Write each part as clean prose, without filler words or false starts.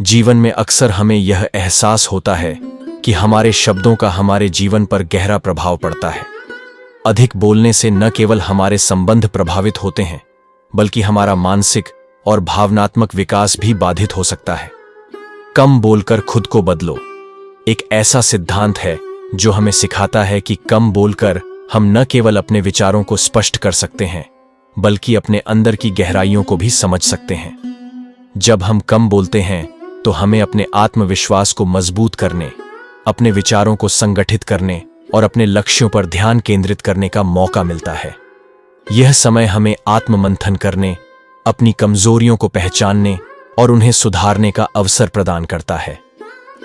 जीवन में अक्सर हमें यह एहसास होता है कि हमारे शब्दों का हमारे जीवन पर गहरा प्रभाव पड़ता है। अधिक बोलने से न केवल हमारे संबंध प्रभावित होते हैं, बल्कि हमारा मानसिक और भावनात्मक विकास भी बाधित हो सकता है। कम बोलकर खुद को बदलो एक ऐसा सिद्धांत है जो हमें सिखाता है कि कम बोलकर हम न केवल अपने विचारों को स्पष्ट कर सकते हैं, बल्कि अपने अंदर की गहराइयों को भी समझ सकते हैं। जब हम कम बोलते हैं तो हमें अपने आत्मविश्वास को मजबूत करने, अपने विचारों को संगठित करने और अपने लक्ष्यों पर ध्यान केंद्रित करने का मौका मिलता है। यह समय हमें आत्ममंथन करने, अपनी कमजोरियों को पहचानने और उन्हें सुधारने का अवसर प्रदान करता है।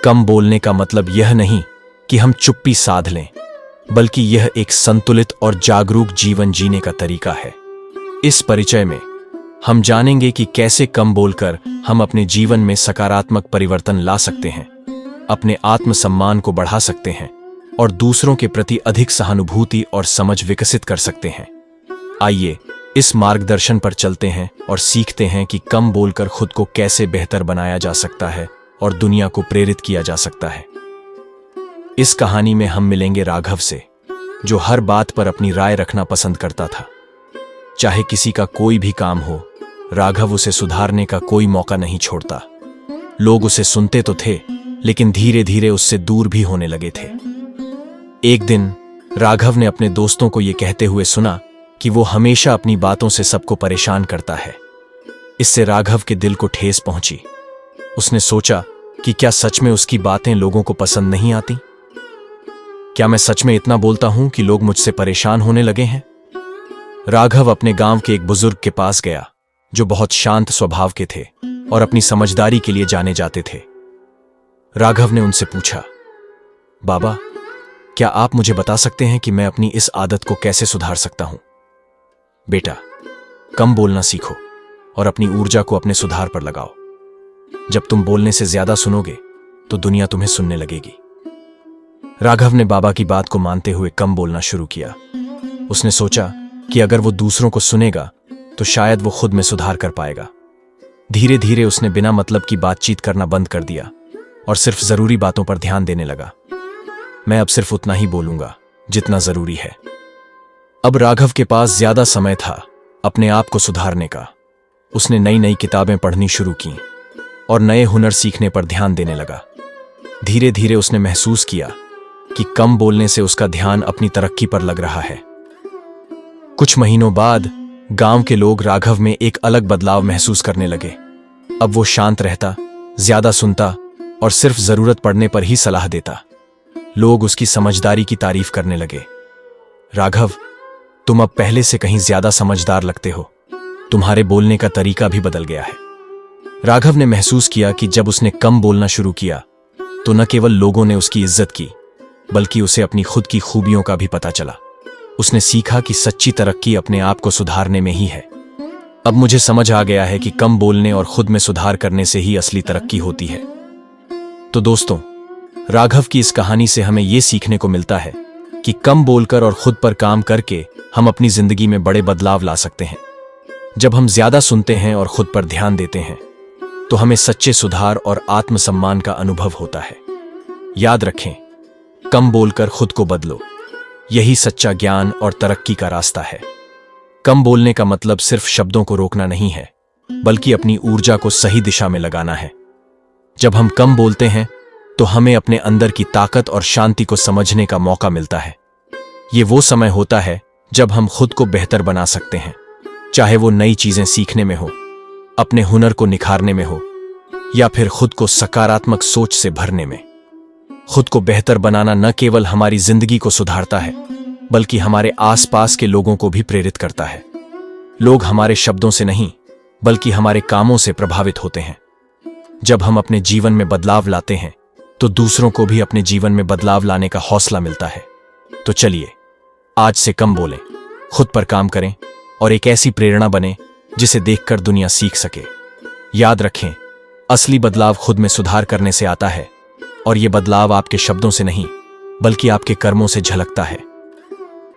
कम बोलने का मतलब यह नहीं कि हम चुप्पी साध लें, बल्कि यह एक संतुलित और जागरूक जीवन जीने का तरीका है। इस परिचय में हम जानेंगे कि कैसे कम बोलकर हम अपने जीवन में सकारात्मक परिवर्तन ला सकते हैं, अपने आत्मसम्मान को बढ़ा सकते हैं और दूसरों के प्रति अधिक सहानुभूति और समझ विकसित कर सकते हैं। आइए इस मार्गदर्शन पर चलते हैं और सीखते हैं कि कम बोलकर खुद को कैसे बेहतर बनाया जा सकता है और दुनिया को प्रेरित किया जा सकता है। इस कहानी में हम मिलेंगे राघव से, जो हर बात पर अपनी राय रखना पसंद करता था। चाहे किसी का कोई भी काम हो, राघव उसे सुधारने का कोई मौका नहीं छोड़ता। लोग उसे सुनते तो थे, लेकिन धीरे धीरे उससे दूर भी होने लगे थे। एक दिन राघव ने अपने दोस्तों को यह कहते हुए सुना कि वो हमेशा अपनी बातों से सबको परेशान करता है। इससे राघव के दिल को ठेस पहुंची। उसने सोचा कि क्या सच में उसकी बातें लोगों को पसंद नहीं आती? क्या मैं सच में इतना बोलता हूं कि लोग मुझसे परेशान होने लगे हैं? राघव अपने गांव के एक बुजुर्ग के पास गया, जो बहुत शांत स्वभाव के थे और अपनी समझदारी के लिए जाने जाते थे। राघव ने उनसे पूछा, बाबा, क्या आप मुझे बता सकते हैं कि मैं अपनी इस आदत को कैसे सुधार सकता हूं? बेटा, कम बोलना सीखो और अपनी ऊर्जा को अपने सुधार पर लगाओ। जब तुम बोलने से ज्यादा सुनोगे तो दुनिया तुम्हें सुनने लगेगी। राघव ने बाबा की बात को मानते हुए कम बोलना शुरू किया। उसने सोचा कि अगर वो दूसरों को सुनेगा तो शायद वो खुद में सुधार कर पाएगा। धीरे धीरे उसने बिना मतलब की बातचीत करना बंद कर दिया और सिर्फ जरूरी बातों पर ध्यान देने लगा। मैं अब सिर्फ उतना ही बोलूंगा जितना जरूरी है। अब राघव के पास ज्यादा समय था अपने आप को सुधारने का। उसने नई नई किताबें पढ़नी शुरू की और नए हुनर सीखने पर ध्यान देने लगा। धीरे धीरे उसने महसूस किया कि कम बोलने से उसका ध्यान अपनी तरक्की पर लग रहा है। कुछ महीनों बाद गांव के लोग राघव में एक अलग बदलाव महसूस करने लगे। अब वो शांत रहता, ज्यादा सुनता और सिर्फ जरूरत पड़ने पर ही सलाह देता। लोग उसकी समझदारी की तारीफ करने लगे। राघव, तुम अब पहले से कहीं ज्यादा समझदार लगते हो। तुम्हारे बोलने का तरीका भी बदल गया है। राघव ने महसूस किया कि जब उसने कम बोलना शुरू किया तो न केवल लोगों ने उसकी इज्जत की, बल्कि उसे अपनी खुद की खूबियों का भी पता चला। उसने सीखा कि सच्ची तरक्की अपने आप को सुधारने में ही है। अब मुझे समझ आ गया है कि कम बोलने और खुद में सुधार करने से ही असली तरक्की होती है। तो दोस्तों, राघव की इस कहानी से हमें यह सीखने को मिलता है कि कम बोलकर और खुद पर काम करके हम अपनी जिंदगी में बड़े बदलाव ला सकते हैं। जब हम ज्यादा सुनते हैं और खुद पर ध्यान देते हैं तो हमें सच्चे सुधार और आत्मसम्मान का अनुभव होता है। याद रखें, कम बोलकर खुद को बदलो। यही सच्चा ज्ञान और तरक्की का रास्ता है। कम बोलने का मतलब सिर्फ शब्दों को रोकना नहीं है, बल्कि अपनी ऊर्जा को सही दिशा में लगाना है। जब हम कम बोलते हैं तो हमें अपने अंदर की ताकत और शांति को समझने का मौका मिलता है। ये वो समय होता है जब हम खुद को बेहतर बना सकते हैं, चाहे वो नई चीजें सीखने में हो, अपने हुनर को निखारने में हो, या फिर खुद को सकारात्मक सोच से भरने में। खुद को बेहतर बनाना न केवल हमारी जिंदगी को सुधारता है, बल्कि हमारे आसपास के लोगों को भी प्रेरित करता है। लोग हमारे शब्दों से नहीं, बल्कि हमारे कामों से प्रभावित होते हैं। जब हम अपने जीवन में बदलाव लाते हैं तो दूसरों को भी अपने जीवन में बदलाव लाने का हौसला मिलता है। तो चलिए, आज से कम बोलें, खुद पर काम करें और एक ऐसी प्रेरणा बने जिसे देखकर दुनिया सीख सके। याद रखें, असली बदलाव खुद में सुधार करने से आता है और यह बदलाव आपके शब्दों से नहीं, बल्कि आपके कर्मों से झलकता है।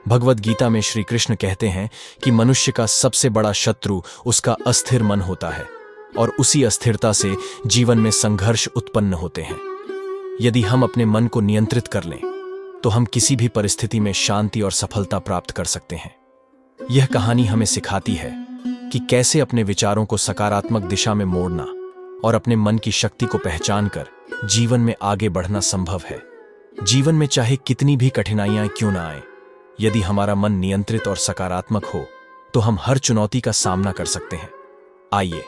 भगवद गीता में श्री कृष्ण कहते हैं कि मनुष्य का सबसे बड़ा शत्रु उसका अस्थिर मन होता है। और उसी अस्थिरता से जीवन में संघर्ष उत्पन्न होते हैं। यदि हम अपने मन को नियंत्रित कर लें तो हम किसी भी परिस्थिति में शांति और सफलता प्राप्त कर सकते हैं। यह कहानी हमें सिखाती है कि कैसे अपने विचारों को सकारात्मक दिशा में मोड़ना और अपने मन की शक्ति को पहचानकर जीवन में आगे बढ़ना संभव है। जीवन में चाहे कितनी भी कठिनाइयां क्यों ना आए, यदि हमारा मन नियंत्रित और सकारात्मक हो तो हम हर चुनौती का सामना कर सकते हैं। आइए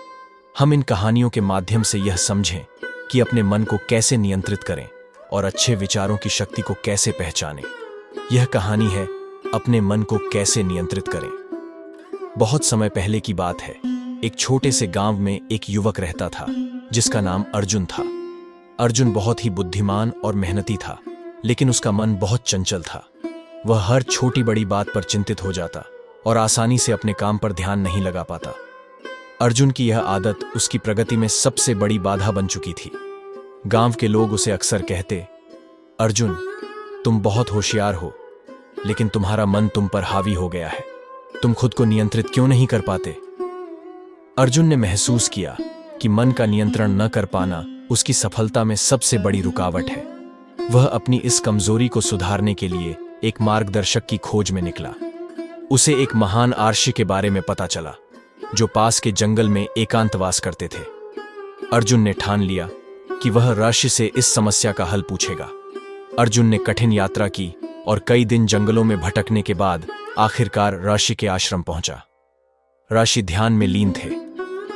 हम इन कहानियों के माध्यम से यह समझें कि अपने मन को कैसे नियंत्रित करें और अच्छे विचारों की शक्ति को कैसे पहचानें। यह कहानी है अपने मन को कैसे नियंत्रित करें। बहुत समय पहले की बात है। एक छोटे से गांव में एक युवक रहता था जिसका नाम अर्जुन था। अर्जुन बहुत ही बुद्धिमान और मेहनती था, लेकिन उसका मन बहुत चंचल था। वह हर छोटी बड़ी बात पर चिंतित हो जाता और आसानी से अपने काम पर ध्यान नहीं लगा पाता। अर्जुन की यह आदत उसकी प्रगति में सबसे बड़ी बाधा बन चुकी थी। गांव के लोग उसे अक्सर कहते, अर्जुन, तुम बहुत होशियार हो, लेकिन तुम्हारा मन तुम पर हावी हो गया है। तुम खुद को नियंत्रित क्यों नहीं कर पाते? अर्जुन ने महसूस किया कि मन का नियंत्रण न कर पाना उसकी सफलता में सबसे बड़ी रुकावट है। वह अपनी इस कमजोरी को सुधारने के लिए एक मार्गदर्शक की खोज में निकला। उसे एक महान आर्षि के बारे में पता चला जो पास के जंगल में एकांतवास करते थे। अर्जुन ने ठान लिया कि वह ऋषि से इस समस्या का हल पूछेगा। अर्जुन ने कठिन यात्रा की और कई दिन जंगलों में भटकने के बाद आखिरकार ऋषि के आश्रम पहुंचा। ऋषि ध्यान में लीन थे।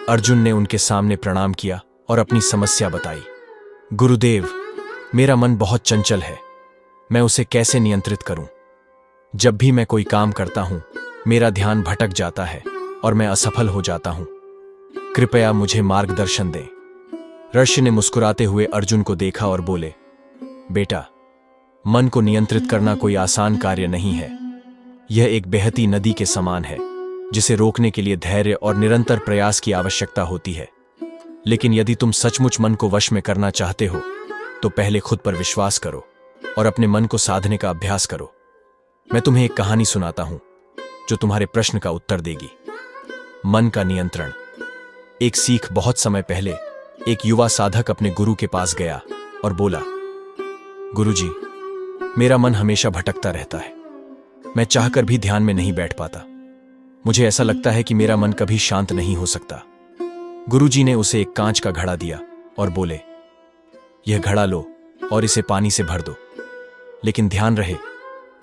अर्जुन ने उनके सामने प्रणाम किया और अपनी समस्या बताई। गुरुदेव, मेरा मन बहुत चंचल है, मैं उसे कैसे नियंत्रित करूं? जब भी मैं कोई काम करता हूं, मेरा ध्यान भटक जाता है और मैं असफल हो जाता हूं। कृपया मुझे मार्गदर्शन दें। ऋषि ने मुस्कुराते हुए अर्जुन को देखा और बोले, बेटा, मन को नियंत्रित करना कोई आसान कार्य नहीं है। यह एक बहती नदी के समान है जिसे रोकने के लिए धैर्य और निरंतर प्रयास की आवश्यकता होती है। लेकिन यदि तुम सचमुच मन को वश में करना चाहते हो तो पहले खुद पर विश्वास करो और अपने मन को साधने का अभ्यास करो। मैं तुम्हें एक कहानी सुनाता हूं जो तुम्हारे प्रश्न का उत्तर देगी। मन का नियंत्रण। एक सीख बहुत समय पहले एक युवा साधक अपने गुरु के पास गया और बोला, गुरुजी, मेरा मन हमेशा भटकता रहता है। मैं चाहकर भी ध्यान में नहीं बैठ पाता। मुझे ऐसा लगता है कि मेरा मन कभी शांत नहीं हो सकता। गुरुजी ने उसे एक कांच का घड़ा दिया और बोले, यह घड़ा लो और इसे पानी से भर दो, लेकिन ध्यान रहे,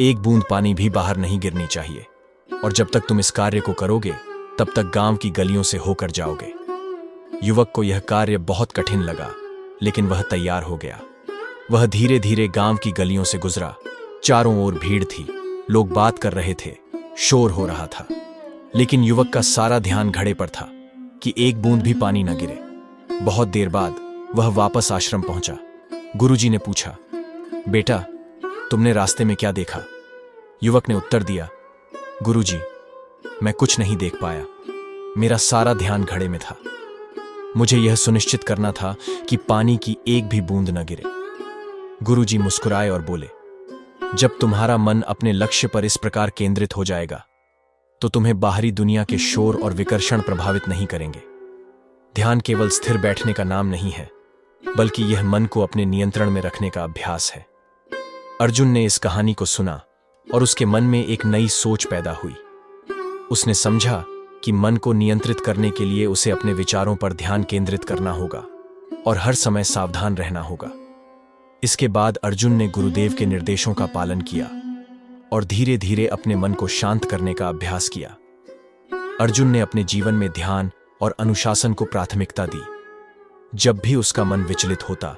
एक बूंद पानी भी बाहर नहीं गिरनी चाहिए। और जब तक तुम इस कार्य को करोगे तब तक गांव की गलियों से होकर जाओगे। युवक को यह कार्य बहुत कठिन लगा, लेकिन वह तैयार हो गया। वह धीरे धीरे गांव की गलियों से गुजरा। चारों ओर भीड़ थी, लोग बात कर रहे थे, शोर हो रहा था, लेकिन युवक का सारा ध्यान घड़े पर था कि एक बूंद भी पानी न गिरे। बहुत देर बाद वह वापस आश्रम पहुंचा। गुरुजी ने पूछा, बेटा, तुमने रास्ते में क्या देखा? युवक ने उत्तर दिया, गुरुजी, मैं कुछ नहीं देख पाया। मेरा सारा ध्यान घड़े में था। मुझे यह सुनिश्चित करना था कि पानी की एक भी बूंद न गिरे। गुरुजी मुस्कुराए और बोले, जब तुम्हारा मन अपने लक्ष्य पर इस प्रकार केंद्रित हो जाएगा तो तुम्हें बाहरी दुनिया के शोर और विकर्षण प्रभावित नहीं करेंगे। ध्यान केवल स्थिर बैठने का नाम नहीं है, बल्कि यह मन को अपने नियंत्रण में रखने का अभ्यास है। अर्जुन ने इस कहानी को सुना और उसके मन में एक नई सोच पैदा हुई। उसने समझा कि मन को नियंत्रित करने के लिए उसे अपने विचारों पर ध्यान केंद्रित करना होगा और हर समय सावधान रहना होगा। इसके बाद अर्जुन ने गुरुदेव के निर्देशों का पालन किया और धीरे धीरे अपने मन को शांत करने का अभ्यास किया। अर्जुन ने अपने जीवन में ध्यान और अनुशासन को प्राथमिकता दी। जब भी उसका मन विचलित होता,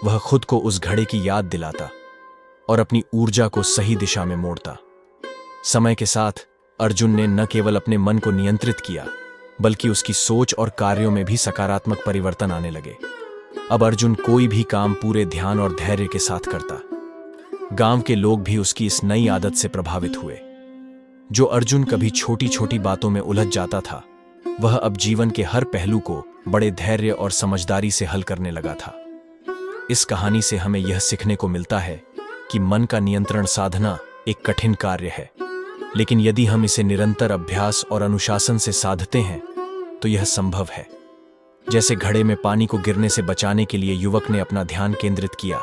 वह खुद को उस घड़े की याद दिलाता और अपनी ऊर्जा को सही दिशा में मोड़ता। समय के साथ अर्जुन ने न केवल अपने मन को नियंत्रित किया, बल्कि उसकी सोच और कार्यों में भी सकारात्मक परिवर्तन आने लगे। अब अर्जुन कोई भी काम पूरे ध्यान और धैर्य के साथ करता। गांव के लोग भी उसकी इस नई आदत से प्रभावित हुए। जो अर्जुन कभी छोटी छोटी बातों में उलझ जाता था, वह अब जीवन के हर पहलू को बड़े धैर्य और समझदारी से हल करने लगा था। इस कहानी से हमें यह सीखने को मिलता है कि मन का नियंत्रण साधना एक कठिन कार्य है, लेकिन यदि हम इसे निरंतर अभ्यास और अनुशासन से साधते हैं तो यह संभव है। जैसे घड़े में पानी को गिरने से बचाने के लिए युवक ने अपना ध्यान केंद्रित किया,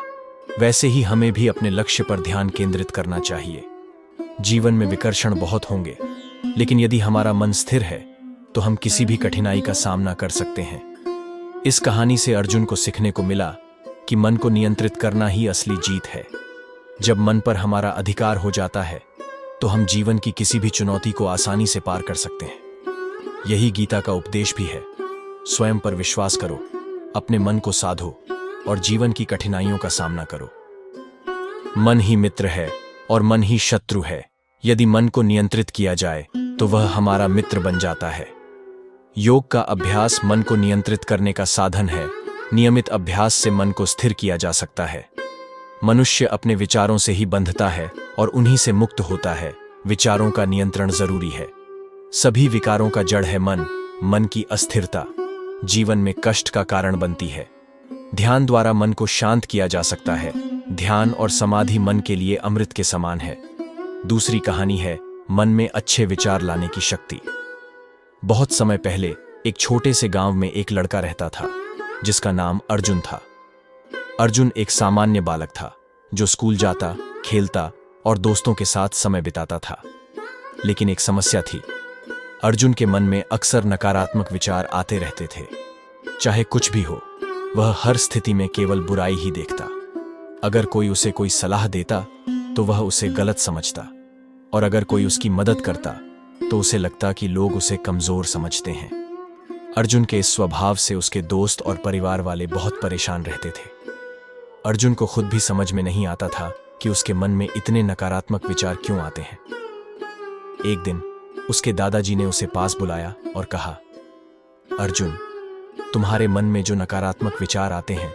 वैसे ही हमें भी अपने लक्ष्य पर ध्यान केंद्रित करना चाहिए। जीवन में विकर्षण बहुत होंगे, लेकिन यदि हमारा मन स्थिर है तो हम किसी भी कठिनाई का सामना कर सकते हैं। इस कहानी से अर्जुन को सीखने को मिला कि मन को नियंत्रित करना ही असली जीत है। जब मन पर हमारा अधिकार हो जाता है तो हम जीवन की किसी भी चुनौती को आसानी से पार कर सकते हैं। यही गीता का उपदेश भी है। स्वयं पर विश्वास करो, अपने मन को साधो और जीवन की कठिनाइयों का सामना करो। मन ही मित्र है और मन ही शत्रु है। यदि मन को नियंत्रित किया जाए तो वह हमारा मित्र बन जाता है। योग का अभ्यास मन को नियंत्रित करने का साधन है। नियमित अभ्यास से मन को स्थिर किया जा सकता है। मनुष्य अपने विचारों से ही बंधता है और उन्हीं से मुक्त होता है। विचारों का नियंत्रण जरूरी है। सभी विकारों का जड़ है मन। मन की अस्थिरता जीवन में कष्ट का कारण बनती है। ध्यान द्वारा मन को शांत किया जा सकता है। ध्यान और समाधि मन के लिए अमृत के समान है। दूसरी कहानी है मन में अच्छे विचार लाने की शक्ति। बहुत समय पहले एक छोटे से गांव में एक लड़का रहता था जिसका नाम अर्जुन था। अर्जुन एक सामान्य बालक था जो स्कूल जाता, खेलता और दोस्तों के साथ समय बिताता था। लेकिन एक समस्या थी। अर्जुन के मन में अक्सर नकारात्मक विचार आते रहते थे। चाहे कुछ भी हो, वह हर स्थिति में केवल बुराई ही देखता। अगर कोई उसे कोई सलाह देता तो वह उसे गलत समझता, और अगर कोई उसकी मदद करता तो उसे लगता कि लोग उसे कमजोर समझते हैं। अर्जुन के इस स्वभाव से उसके दोस्त और परिवार वाले बहुत परेशान रहते थे। अर्जुन को खुद भी समझ में नहीं आता था कि उसके मन में इतने नकारात्मक विचार क्यों आते हैं। एक दिन उसके दादाजी ने उसे पास बुलाया और कहा, अर्जुन, तुम्हारे मन में जो नकारात्मक विचार आते हैं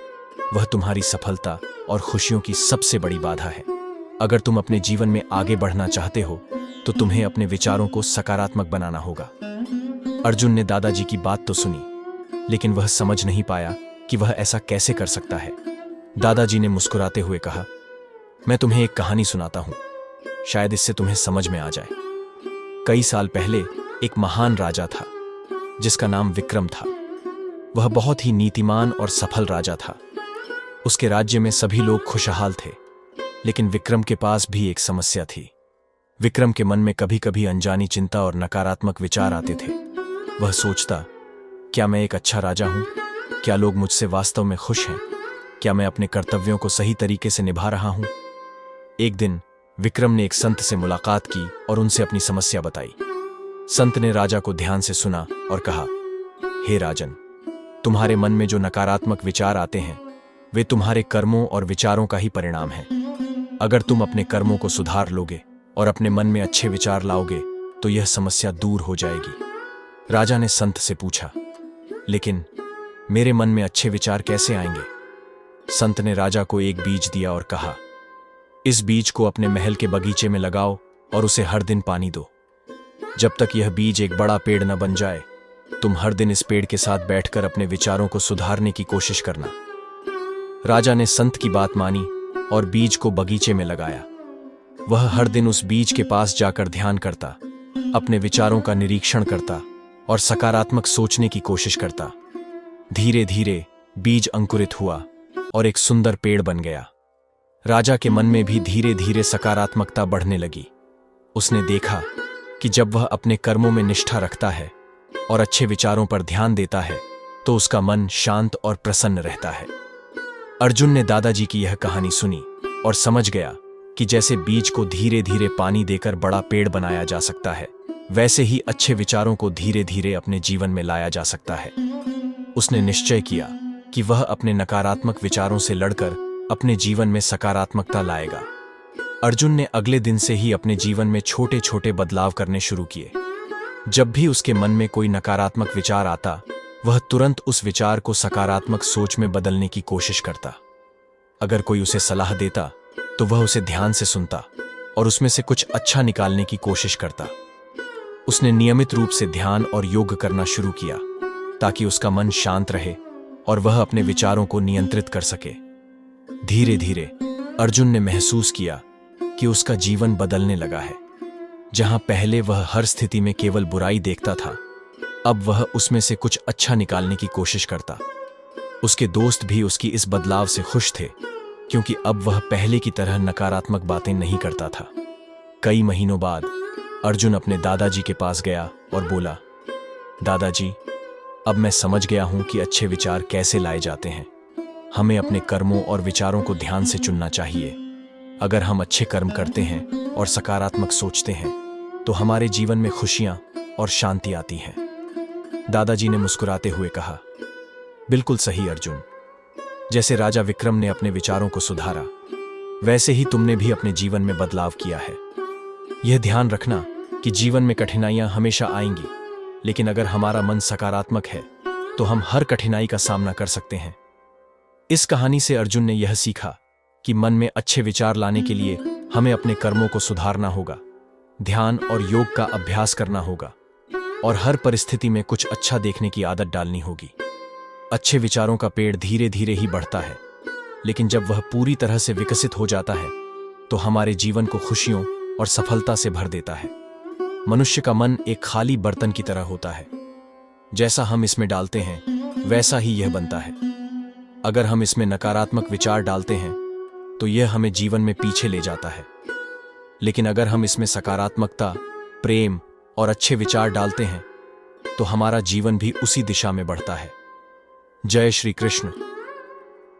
वह तुम्हारी सफलता और खुशियों की सबसे बड़ी बाधा है। अगर तुम अपने जीवन में आगे बढ़ना चाहते हो तो तुम्हें अपने विचारों को सकारात्मक बनाना होगा। अर्जुन ने दादाजी की बात तो सुनी, लेकिन वह समझ नहीं पाया कि वह ऐसा कैसे कर सकता है। दादाजी ने मुस्कुराते हुए कहा, मैं तुम्हें एक कहानी सुनाता हूं, शायद इससे तुम्हें समझ में आ जाए। कई साल पहले एक महान राजा था जिसका नाम विक्रम था। वह बहुत ही नीतिमान और सफल राजा था। उसके राज्य में सभी लोग खुशहाल थे, लेकिन विक्रम के पास भी एक समस्या थी। विक्रम के मन में कभी कभी अनजानी चिंता और नकारात्मक विचार आते थे। वह सोचता, क्या मैं एक अच्छा राजा हूं? क्या लोग मुझसे वास्तव में खुश हैं? क्या मैं अपने कर्तव्यों को सही तरीके से निभा रहा हूं? एक दिन विक्रम ने एक संत से मुलाकात की और उनसे अपनी समस्या बताई। संत ने राजा को ध्यान से सुना और कहा, हे राजन, तुम्हारे मन में जो नकारात्मक विचार आते हैं वे तुम्हारे कर्मों और विचारों का ही परिणाम है। अगर तुम अपने कर्मों को सुधार लोगे और अपने मन में अच्छे विचार लाओगे तो यह समस्या दूर हो जाएगी। राजा ने संत से पूछा, लेकिन मेरे मन में अच्छे विचार कैसे आएंगे? संत ने राजा को एक बीज दिया और कहा, इस बीज को अपने महल के बगीचे में लगाओ और उसे हर दिन पानी दो। जब तक यह बीज एक बड़ा पेड़ न बन जाए, तुम हर दिन इस पेड़ के साथ बैठकर अपने विचारों को सुधारने की कोशिश करना। राजा ने संत की बात मानी और बीज को बगीचे में लगाया। वह हर दिन उस बीज के पास जाकर ध्यान करता, अपने विचारों का निरीक्षण करता और सकारात्मक सोचने की कोशिश करता। धीरे धीरे बीज अंकुरित हुआ और एक सुंदर पेड़ बन गया। राजा के मन में भी धीरे धीरे सकारात्मकता बढ़ने लगी। उसने देखा कि जब वह अपने कर्मों में निष्ठा रखता है और अच्छे विचारों पर ध्यान देता है तो उसका मन शांत और प्रसन्न रहता है। अर्जुन ने दादाजी की यह कहानी सुनी और समझ गया कि जैसे बीज को धीरे धीरे पानी देकर बड़ा पेड़ बनाया जा सकता है, वैसे ही अच्छे विचारों को धीरे धीरे अपने जीवन में लाया जा सकता है। उसने निश्चय किया कि वह अपने नकारात्मक विचारों से लड़कर अपने जीवन में सकारात्मकता लाएगा। अर्जुन ने अगले दिन से ही अपने जीवन में छोटे छोटे बदलाव करने शुरू किए। जब भी उसके मन में कोई नकारात्मक विचार आता, वह तुरंत उस विचार को सकारात्मक सोच में बदलने की कोशिश करता। अगर कोई उसे सलाह देता तो वह उसे ध्यान से सुनता और उसमें से कुछ अच्छा निकालने की कोशिश करता। उसने नियमित रूप से ध्यान और योग करना शुरू किया ताकि उसका मन शांत रहे और वह अपने विचारों को नियंत्रित कर सके। धीरे धीरे अर्जुन ने महसूस किया कि उसका जीवन बदलने लगा है। जहां पहले वह हर स्थिति में केवल बुराई देखता था, अब वह उसमें से कुछ अच्छा निकालने की कोशिश करता। उसके दोस्त भी उसकी इस बदलाव से खुश थे, क्योंकि अब वह पहले की तरह नकारात्मक बातें नहीं करता था। कई महीनों बाद अर्जुन अपने दादाजी के पास गया और बोला, दादाजी, अब मैं समझ गया हूं कि अच्छे विचार कैसे लाए जाते हैं। हमें अपने कर्मों और विचारों को ध्यान से चुनना चाहिए। अगर हम अच्छे कर्म करते हैं और सकारात्मक सोचते हैं तो हमारे जीवन में खुशियां और शांति आती है। दादाजी ने मुस्कुराते हुए कहा, बिल्कुल सही अर्जुन। जैसे राजा विक्रम ने अपने विचारों को सुधारा, वैसे ही तुमने भी अपने जीवन में बदलाव किया है। यह ध्यान रखना कि जीवन में कठिनाइयां हमेशा आएंगी, लेकिन अगर हमारा मन सकारात्मक है तो हम हर कठिनाई का सामना कर सकते हैं। इस कहानी से अर्जुन ने यह सीखा कि मन में अच्छे विचार लाने के लिए हमें अपने कर्मों को सुधारना होगा, ध्यान और योग का अभ्यास करना होगा और हर परिस्थिति में कुछ अच्छा देखने की आदत डालनी होगी। अच्छे विचारों का पेड़ धीरे धीरे ही बढ़ता है, लेकिन जब वह पूरी तरह से विकसित हो जाता है तो हमारे जीवन को खुशियों और सफलता से भर देता है। मनुष्य का मन एक खाली बर्तन की तरह होता है। जैसा हम इसमें डालते हैं वैसा ही यह बनता है। अगर हम इसमें नकारात्मक विचार डालते हैं तो यह हमें जीवन में पीछे ले जाता है, लेकिन अगर हम इसमें सकारात्मकता, प्रेम और अच्छे विचार डालते हैं तो हमारा जीवन भी उसी दिशा में बढ़ता है। जय श्री कृष्ण।